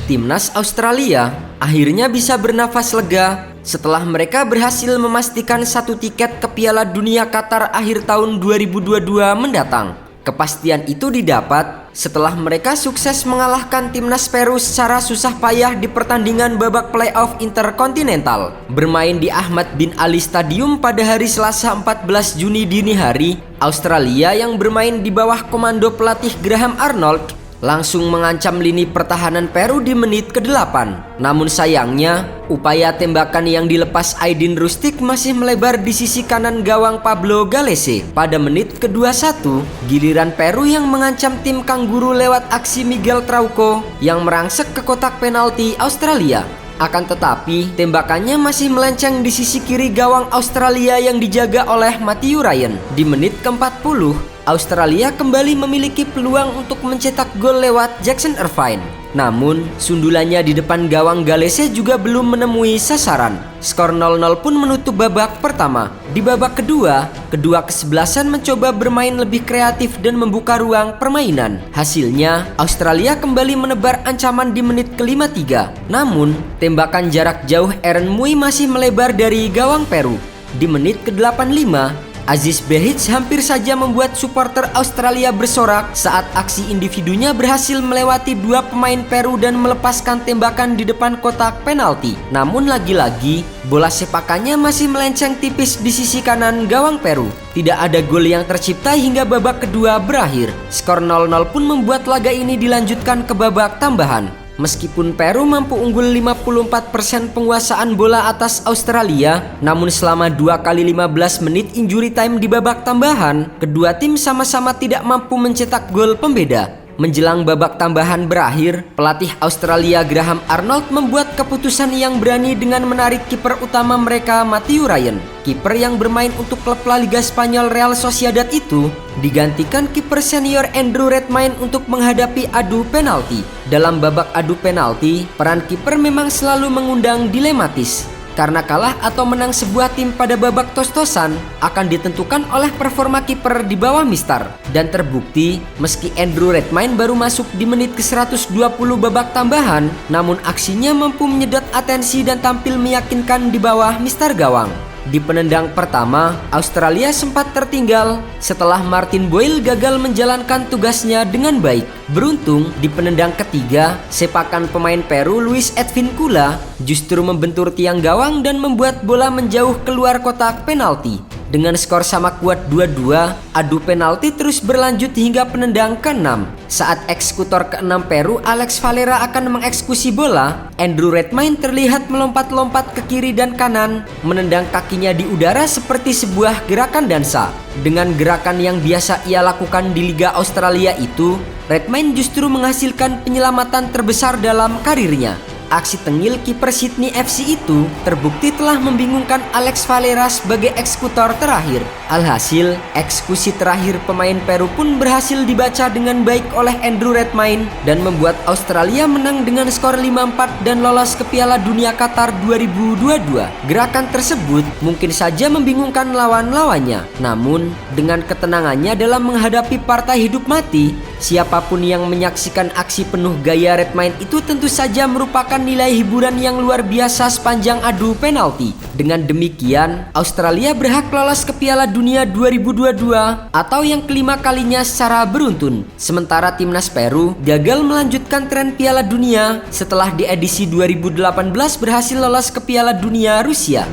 Timnas Australia akhirnya bisa bernafas lega setelah mereka berhasil memastikan satu tiket ke Piala Dunia Qatar akhir tahun 2022 mendatang. Kepastian itu didapat setelah mereka sukses mengalahkan Timnas Peru secara susah payah di pertandingan babak playoff Interkontinental. Bermain di Ahmad bin Ali Stadium pada hari Selasa 14 Juni dini hari, Australia yang bermain di bawah komando pelatih Graham Arnold langsung mengancam lini pertahanan Peru di menit ke-8. Namun sayangnya, upaya tembakan yang dilepas Aydin Rustik masih melebar di sisi kanan gawang Pablo Galese. Pada menit ke-21, giliran Peru yang mengancam tim Kangguru lewat aksi Miguel Trauco yang merangsek ke kotak penalti Australia. Akan tetapi, tembakannya masih melenceng di sisi kiri gawang Australia yang dijaga oleh Matthew Ryan. Di menit ke-40, Australia kembali memiliki peluang untuk mencetak gol lewat Jackson Irvine. Namun, sundulannya di depan gawang Galese juga belum menemui sasaran. Skor 0-0 pun menutup babak pertama. Di babak kedua, kedua kesebelasan mencoba bermain lebih kreatif dan membuka ruang permainan. Hasilnya, Australia kembali menebar ancaman di menit ke-53. Namun, tembakan jarak jauh Aaron Mui masih melebar dari gawang Peru. Di menit ke-85, Aziz Behich hampir saja membuat supporter Australia bersorak saat aksi individunya berhasil melewati dua pemain Peru dan melepaskan tembakan di depan kotak penalti. Namun lagi-lagi, bola sepakannya masih melenceng tipis di sisi kanan gawang Peru. Tidak ada gol yang tercipta hingga babak kedua berakhir. Skor 0-0 pun membuat laga ini dilanjutkan ke babak tambahan. Meskipun Peru mampu unggul 54% penguasaan bola atas Australia, namun selama 2 kali 15 menit injury time di babak tambahan, kedua tim sama-sama tidak mampu mencetak gol pembeda. Menjelang babak tambahan berakhir, pelatih Australia Graham Arnold membuat keputusan yang berani dengan menarik kiper utama mereka Matthew Ryan. Kiper yang bermain untuk klub La Liga Spanyol Real Sociedad itu digantikan kiper senior Andrew Redmayne untuk menghadapi adu penalti. Dalam babak adu penalti, peran kiper memang selalu mengundang dilematis. Karena kalah atau menang sebuah tim pada babak tos-tosan akan ditentukan oleh performa kiper di bawah mistar. Dan terbukti, meski Andrew Redmayne baru masuk di menit ke-120 babak tambahan, namun aksinya mampu menyedot atensi dan tampil meyakinkan di bawah mistar gawang. Di penendang pertama, Australia sempat tertinggal setelah Martin Boyle gagal menjalankan tugasnya dengan baik. Beruntung, di penendang ketiga, sepakan pemain Peru Luis Edwin Kula justru membentur tiang gawang dan membuat bola menjauh keluar kotak penalti. Dengan skor sama kuat 2-2, adu penalti terus berlanjut hingga penendang ke-6. Saat eksekutor ke-6 Peru, Alex Valera akan mengeksekusi bola, Andrew Redmayne terlihat melompat-lompat ke kiri dan kanan, menendang kakinya di udara seperti sebuah gerakan dansa. Dengan gerakan yang biasa ia lakukan di Liga Australia itu, Redmayne justru menghasilkan penyelamatan terbesar dalam karirnya. Aksi tengil kiper Sydney FC itu terbukti telah membingungkan Alex Valera sebagai eksekutor terakhir. Alhasil, eksekusi terakhir pemain Peru pun berhasil dibaca dengan baik oleh Andrew Redmayne dan membuat Australia menang dengan skor 5-4 dan lolos ke Piala Dunia Qatar 2022. Gerakan tersebut mungkin saja membingungkan lawan-lawannya. Namun, dengan ketenangannya dalam menghadapi partai hidup mati, siapapun yang menyaksikan aksi penuh gaya Redmayne itu tentu saja merupakan nilai hiburan yang luar biasa sepanjang adu penalti. Dengan demikian, Australia berhak lolos ke Piala Dunia 2022 atau yang kelima kalinya secara beruntun. Sementara timnas Peru gagal melanjutkan tren Piala Dunia setelah di edisi 2018 berhasil lolos ke Piala Dunia Rusia.